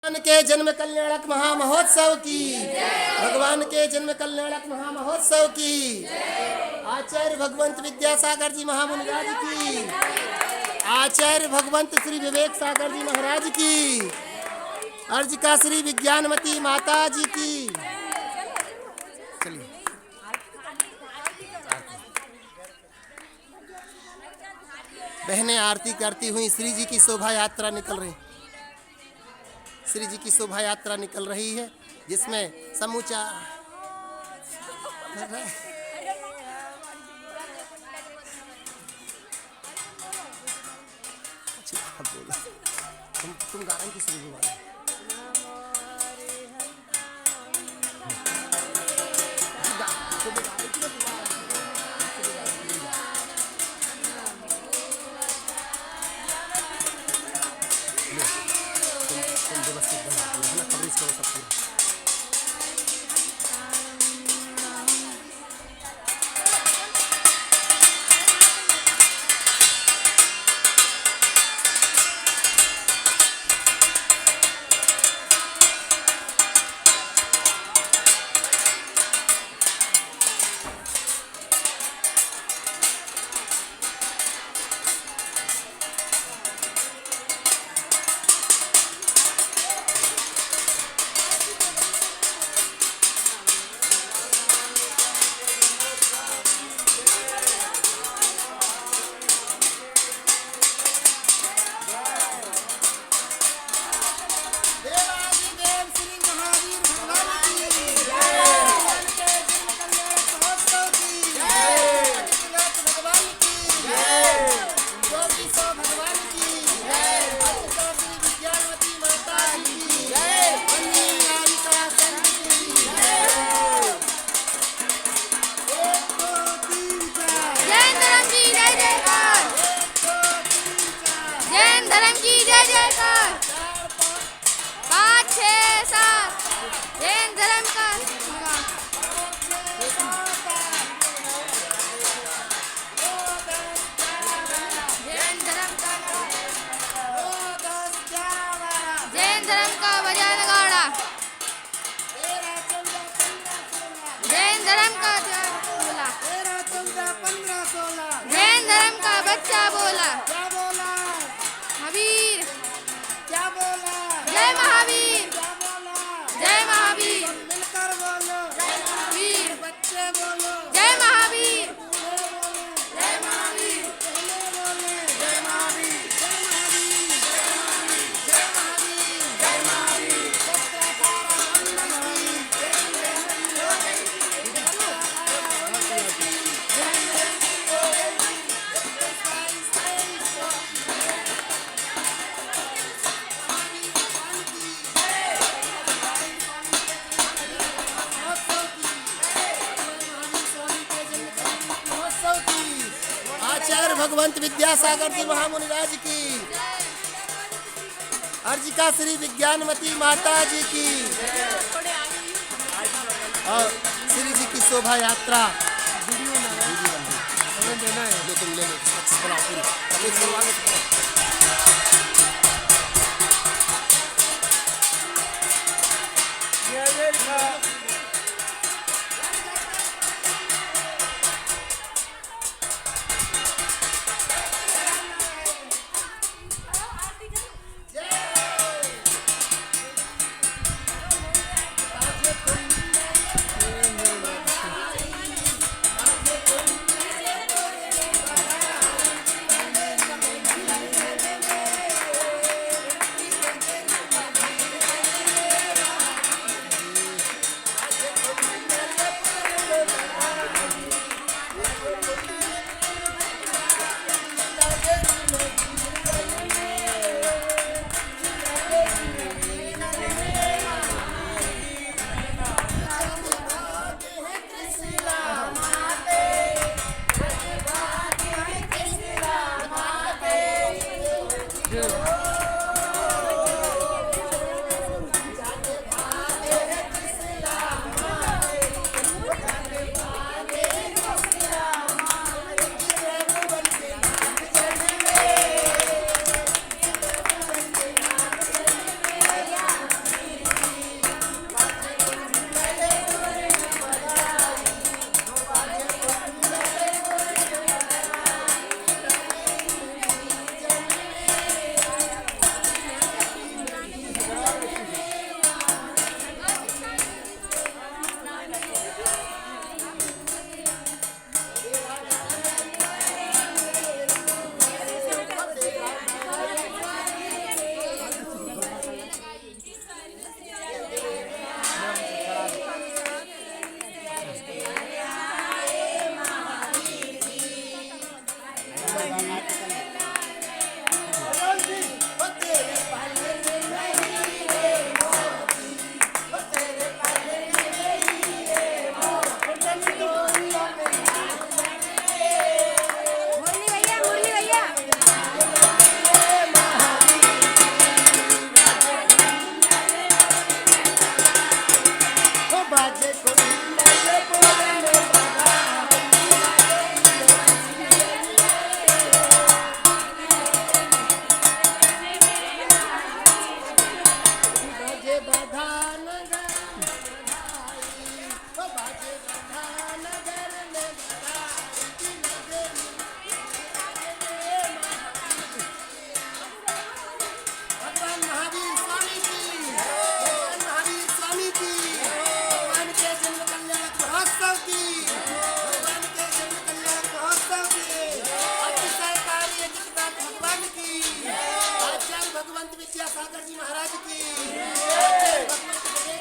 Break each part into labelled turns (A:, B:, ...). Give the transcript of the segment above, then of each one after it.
A: भगवान के जन्म कल्याणक महामहोत्सव की, भगवान के जन्म कल्याणक महामहोत्सव की, आचार्य भगवंत विद्यासागर जी महामुनिराज की, आचार्य भगवंत श्री विवेक सागर जी महाराज की, अर्जिका श्री विज्ञानमती माता जी की। चलिए बहनें आरती करती हुई श्री जी की शोभा यात्रा निकल रही, श्री जी की शोभा यात्रा निकल रही है, जिसमें समूचा तुम गा रही किस लिए? भगवंत विद्यासागर जी महामुनिराज की, अर्जिका श्री विज्ञानमती माता जी की, और श्री जी की शोभा यात्रा तुम ले बधा नगर में बधाई, ओ बाजे बधा नगर में बधाई की नगरी भगवान महावीर स्वामी की, भगवान महावीर स्वामी की, भगवान के जन्म कल्याण महोत्सव की, भगवान के जन्म कल्याण महोत्सव की, अतिशयकारी जगन्नाथ भगवान की, आचार्य भगवंत विद्यासागर जी महाराज की, आचार्य भगवंत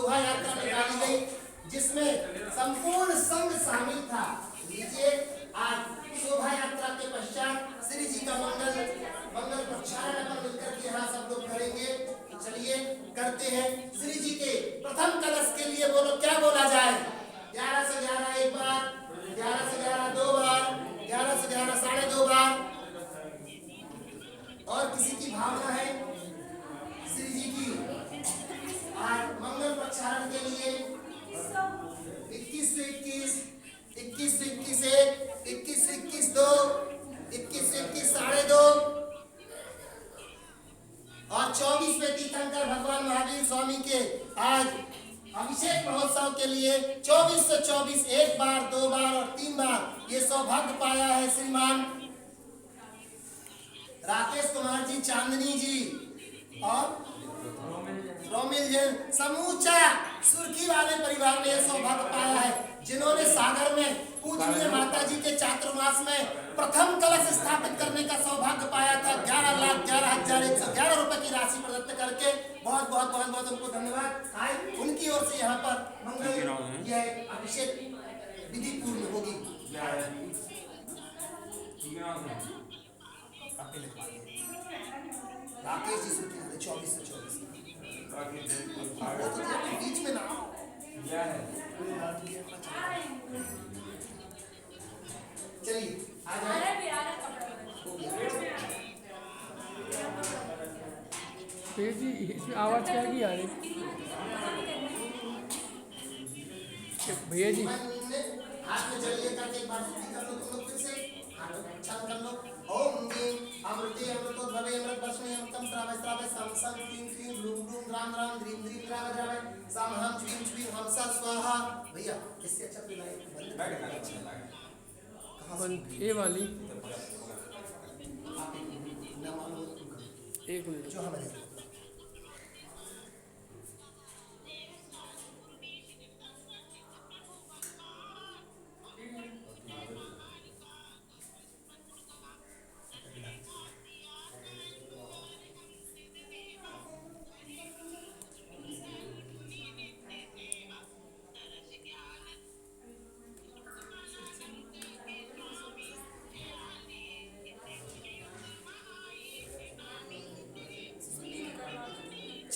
A: शोभा यात्रा निकाली गई जिसमें संपूर्ण संघ शामिल था। लीजिए आज शोभा यात्रा के पश्चात श्री जी का मंगल प्रचारण पर मिलकर के यहाँ सब लोग करेंगे। चलिए करते हैं। श्री जी के प्रथम कलश के लिए बोलो क्या बोला जाए? 11 से 11 एक बार, 11 से 11 दो बार, 11 से 11 साढ़े दो बार। और किसी की भावना है श्री जी की आज मंगल प्रचारण के लिए 21 से 21, 21 से 21 एक, 21 से 21 दो, 21 से 21 साढ़े दो और 24 में तीर्थंकर भगवान महावीर स्वामी के आज अभिषेक महोत्सव के लिए 24 से 24 एक बार, दो बार और तीन बार ये सौभाग्य पाया है श्रीमान राकेश कुमार जी, चांदनी जी और रोमिल जी। समूचा सुर्खी वाले परिवार ने यह सौभाग्य पाया है जिन्होंने सागर में पूजनीय माता जी के चातुर्मास में प्रथम कलश स्थापित करने का सौभाग्य पाया था। 11,11,111 रुपए की राशि प्रदत्त करके बहुत बहुत बहुत बहुत उनको धन्यवाद। आए उनकी ओर से यहाँ पर मंगल यह अभिषेक विधि पूर्ण होगी। राकेश जी सुर्खी 24 से 24 वो तो बीच में ना चलिए आ जाए।
B: जी इसमें आवाज क्या की आ रही भैया जी?
A: हाथ में जलिए करके एक बार शुद्धि कर लो तुम लोग फिर से हाथ कर लो। ओम ह्रीं अमृते अमृतोद्भवे अमृतवर्षिणे अमृतं श्रावय श्रावय सं सं क्लीं क्लीं ग्लूं ग्लूं ग्रां ग्रां द्रीं द्रीं द्रावय द्रावय सं हम च्वीं च्वीं हमसा स्वाहा। भैया इससे अच्छा पिलाइए
B: ये वाली
A: आप ना मालूम
B: एक मिनट
A: जो हमारे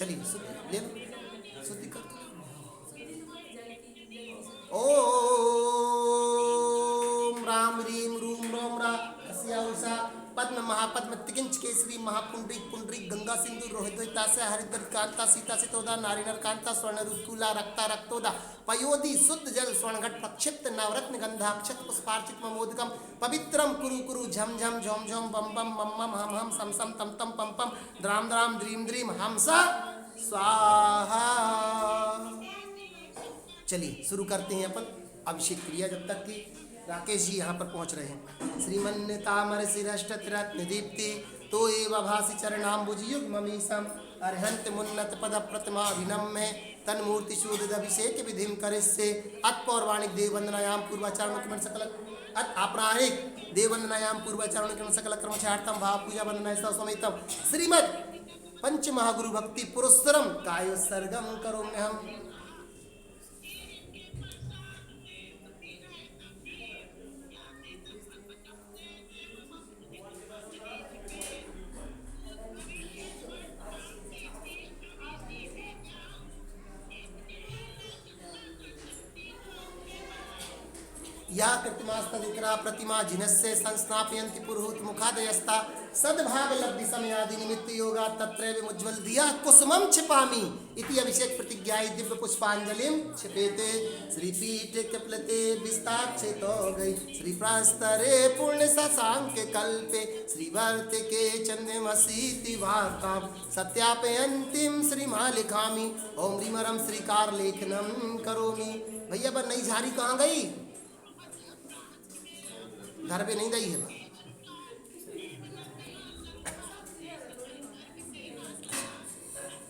A: चलिए शुद्धि ले लो, शुद्धि कर ओम राम ह्रीं रूम रोम रा उषा पद्म महापद्म तिगिंच केसरी महापुंडरीक पुंडरीक गंगा सिंधु रोहितोता से हरिद्र कांता सीता सितोदा नारीनर कांता स्वर्ण रुकुला रक्ता रक्तोदा पयोधि शुद्ध जल स्वर्णघट प्रक्षिप्त नवरत्न गंधाक्षत पुष्पार्चित ममोदकम पवित्रम कुरु कुरु झम झम झोम झोम बम बम मम मम हम हम सम सम तम तम पम पम द्राम द्राम द्रीम द्रीम हमसा स्वाहा। चलिए शुरू करते हैं अपन अभिषेक क्रिया जब तक कि राकेश जी यहाँ पर पहुँच रहे हैं। श्रीमन्नतामर शिरष्टरत्न दीप्ति तो एव भासी चरणाम्बुजयुग्ममीशम अर्हंत मुन्नत पद प्रतिमा विनम्य तन्मूर्ति शोधित अभिषेक विधिम करिष्ये अत पौर्वाणिक देववंदनायाम पूर्वाचारण सकल अत आपराणिक देववंदनायाम पूर्वाचारण सकल कर्मचार्थम भाव पूजा वंदना समेतम श्रीमद पंच महागुरु भक्ति पुरस्सरम कायोत्सर्गम करोम्यहम्। या कृतिमास्तदिकरा प्रतिमा जिनस्य संस्नापयन्ति पुरुहूत मुखादयस्ता सद्भाव लब्धि समयादि निमित्त योगा तत्रैव मुज्ज्वल दिया कुसुमं छिपामि इति अभिषेक प्रतिज्ञाय दिव्य पुष्पांजलिं छिपेते श्रीपीठ कपलते विस्ताक्षितो गई श्री प्रास्तरे पूर्ण शशांक कल्पे श्रीवर्त के चंद्रमसीति वार्तां सत्यापयन्तीं श्रीमालिखामि ओम ह्रीमरं श्रीकार लेखनम करोमि। भैया पर नई झाड़ी कहाँ गई? घर पे नहीं गई है।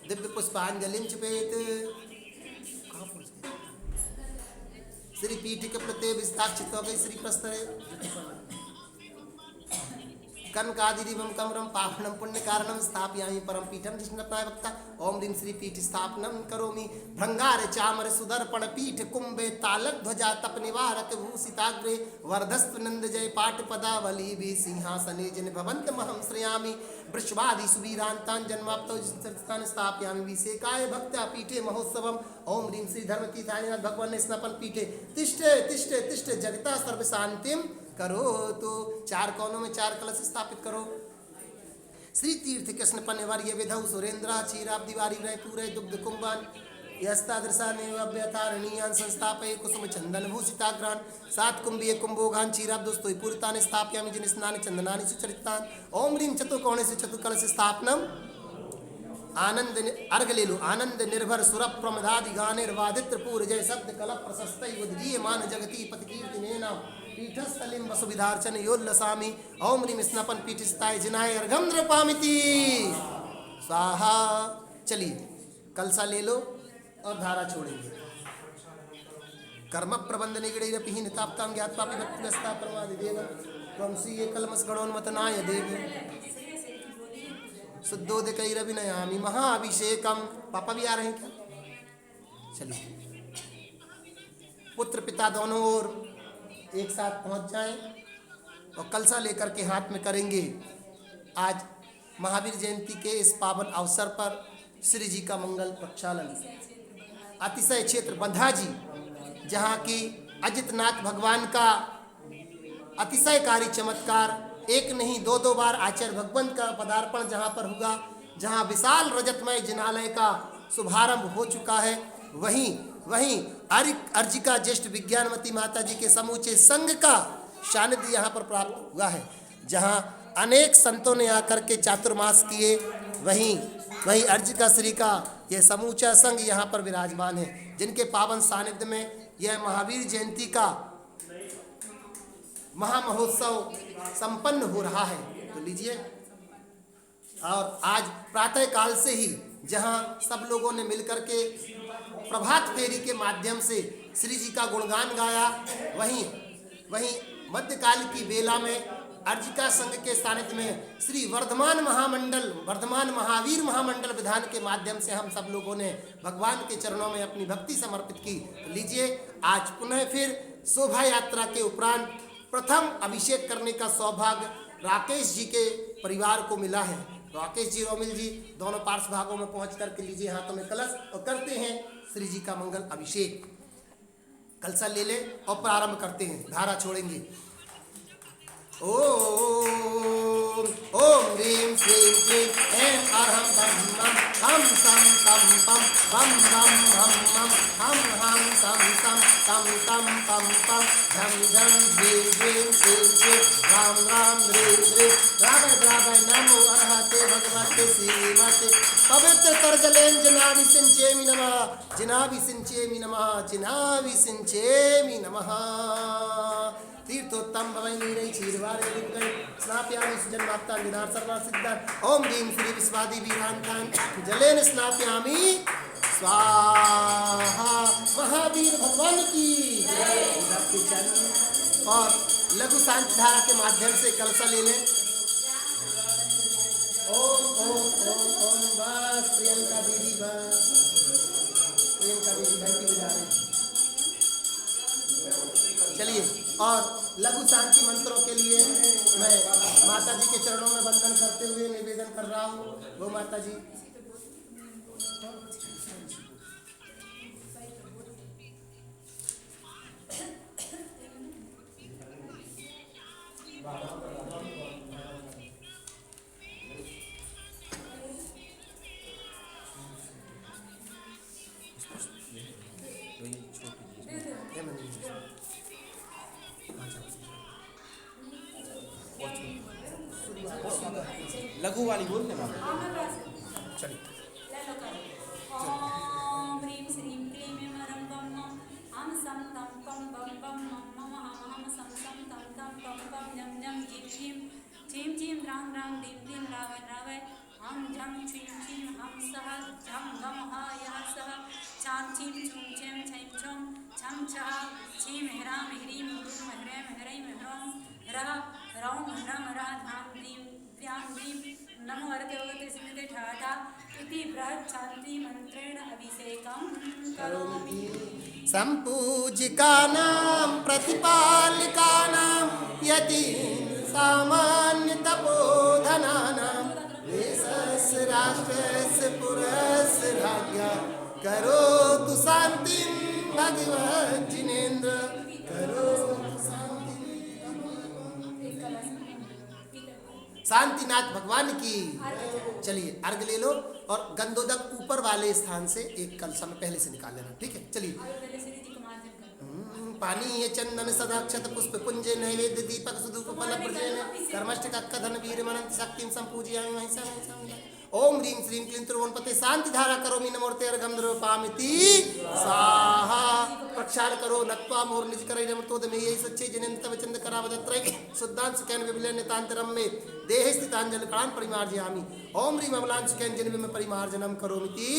A: दिव्य पुष्पांजलिं छिपेत श्री पीठ के प्रत्यय विस्ताक्षित हो गई श्री प्रस्तरे कनकादिरिवं कमरं पावनं पुण्यकारणं स्थापयामि परम पीठं जिष्णुप्राय वक्ता ओम ह्रीं श्री पीठ स्थापनं करोमि भृंगार चामर सुदर्पण पीठ कुंभे तालक ध्वजा तप निवारक भूषिताग्रे वर्धस्व नंद जय पाठ पदावली भी सिंहासने जिन भवंत महं श्रयामि वृषभादि सुवीरांतान जन्माप्तो स्थान स्थापयामि विसेकाय भक्त्या पीठे महोत्सवम ओम ह्रीं श्री धर्मतीर्थाय भगवान स्नापन पीठे तिष्ठे तिष्ठे तिष्ठे जगता सर्व शांतिम करो। तो 4 कोनों में 4 कलश स्थापित करो। श्री तीर्थ कृष्ण पन्यवर्य विधौ सुरेंद्र क्षीराब दिवारी रय पूरे दुग्ध कुंभन यस्तादृशान्यव्यथारणीयान् संस्थापये कुसुम चंदन भूषिताग्रान 7 कुंभीय कुंभोगान क्षीराब दोस्तों पूरितानि स्थापयामि जिन स्नानि चंदनानि सुचरितान ओम ह्रीं चतुर्कोणे से चतुर्कलश स्थापनम आनंद अर्घ ले लो। आनंद निर्भर सुर प्रमदादि गानेर्वादित्र पूर जय शब्द कल प्रशस्त उदीयमान जगती पतकीर्तिनेना पीठस्थलिम वसुविधार्चन योल्लसामि ओम ह्रीं स्नपन पीठस्थाय जिनाय अर्घम नृपामिति स्वाहा। चलिए कलसा ले लो और धारा छोड़ेंगे। कर्म प्रबंध निगड़ैरपि निताप्तां ज्ञात्वा पिबत्यस्ता प्रमादि देव त्वं श्री कलमस गणोन्मतनाय देवी शुद्धोदकैरभिनयामि महाअभिषेकम। पापा भी आ रहे हैं क्या? चलिए पुत्र पिता दोनों ओर एक साथ पहुंच जाएं और कलसा लेकर के हाथ में करेंगे। आज महावीर जयंती के इस पावन अवसर पर श्री जी का मंगल प्रक्षालन अतिशय क्षेत्र बंधा जी जहाँ की अजितनाथ भगवान का अतिशयकारी चमत्कार एक नहीं 2 बार आचार्य भगवंत का पदार्पण जहाँ पर हुआ, जहाँ विशाल रजतमय जिनालय का शुभारंभ हो चुका है, वहीं अर्जिका ज्येष्ठ विज्ञानवती माता जी के समूचे संघ का सानिध्य यहाँ पर प्राप्त हुआ है। जहाँ अनेक संतों ने आकर के चातुर्मास किए, वहीं अर्जिका श्री का यह समूचा संघ यहाँ पर विराजमान है, जिनके पावन सानिध्य में यह महावीर जयंती का महामहोत्सव संपन्न हो रहा है। तो लीजिए, और आज प्रातः काल से ही जहां सब लोगों ने मिलकर के प्रभात फेरी के माध्यम से श्री जी का गुणगान गाया, वहीं मध्यकाल की बेला में अर्जिका संघ के सानिध्य में श्री वर्धमान महावीर महामंडल विधान के माध्यम से हम सब लोगों ने भगवान के चरणों में अपनी भक्ति समर्पित की। तो लीजिए, आज पुनः फिर शोभा यात्रा के उपरांत प्रथम अभिषेक करने का सौभाग्य राकेश जी के परिवार को मिला है। राकेश जी, रोमिल जी दोनों पार्श्व भागों में पहुंच करके लीजिए हाथों में कलश और करते हैं श्री जी का मंगल अभिषेक। कलशा ले ले और प्रारंभ करते हैं, धारा छोड़ेंगे। ओम ह्रीं श्रीं क्लीं ऐं अरहं बम बम हम सम तम पम बम बम हम मम हम हम सम सम तम तम पम पम झम झम ह्रीं ह्रीं श्रीं श्रीं राम राम ह्रीं ह्रीं द्रावय द्रावय नमो अर्हते भगवते श्रीमते पवित्र तर्जलेन जिनाभि सिंचेमि नमः जिनाभि सिंचेमि नमः जिनाभि सिंचेमि नमः। तीर्थोत्तम भवै नीरै क्षीरवारे विद्गै स्नापयामि सुजन्माप्ता निधार सर्वा सिद्धान् ओम ह्रीं श्री विश्वादि वीरान्तान् जलेन स्नापयामि स्वाहा। महावीर भगवान की और लघु शांति धारा के माध्यम से कलशा ले लें। ओम ओम ओम ओम बस प्रियंका दीदी घंटी बजा रही। चलिए, और लघु शांति मंत्रों के लिए मैं माता जी के चरणों में वंदन करते हुए निवेदन कर रहा हूँ। गो माता जी,
C: लघु वाली बोलने वाली।
A: चलिए।
D: ओम ह्रीं श्रीं क्लीं ऐं बम बम हम सम तम पम बम बम मम हम सम सम तम तम पम पम झम झम झीं झीं झीं झीं रां रां दीं दीं रावय रावय हम झम छीं छीं हम सह झम गम ह यः सह चां छीं छुं छें छैं छुं छम छः छीं ह्रां ह्रीं ह्रूं ह्रैं ह्रैं ह्रौं रः रौं नम राधां द्रीं द्यां द्रीं नमो अर्घ्यवते स्मृते ठाठा इति बृहत् शान्ति मन्त्रेण अभिषेकं करोमि।
A: सम्पूजिकानां प्रतिपालिकानां यति सामान्य तपोधनानां देशस्य राष्ट्रस्य पुरस्य राज्ञा करोतु शान्तिं भगवन् जिनेन्द्र करोतु शांतिनाथ भगवान की। चलिए अर्घ ले लो और गंधोदक ऊपर वाले स्थान से एक कलश में पहले से निकाल लेना, ठीक है। चलिए पानी ये चंदन सदाक्षत पुष्प पुंजे नैवेद्य दीपक सुधूप फल प्रजन कर्मष्ट कधन वीर मनंत शक्तिं संपूजयामि महिषा ओम ह्रीं श्रीं क्लीं त्रिभुवनपते शांति धारा करोमि नमोर्ते अर्घं द्रवपामिति स्वाहा। प्रक्षाल करो नत्वा मोर निज करे नमतोद में यही सच्चे जनेन्द्र तव चंद करावदत्रय शुद्धांश कैन विबले नितांतरम में देह स्थितांजल कान परिमार्जयामि ओम ह्रीं अमलांश कैन जन्म में परिमार्जनम करोमिति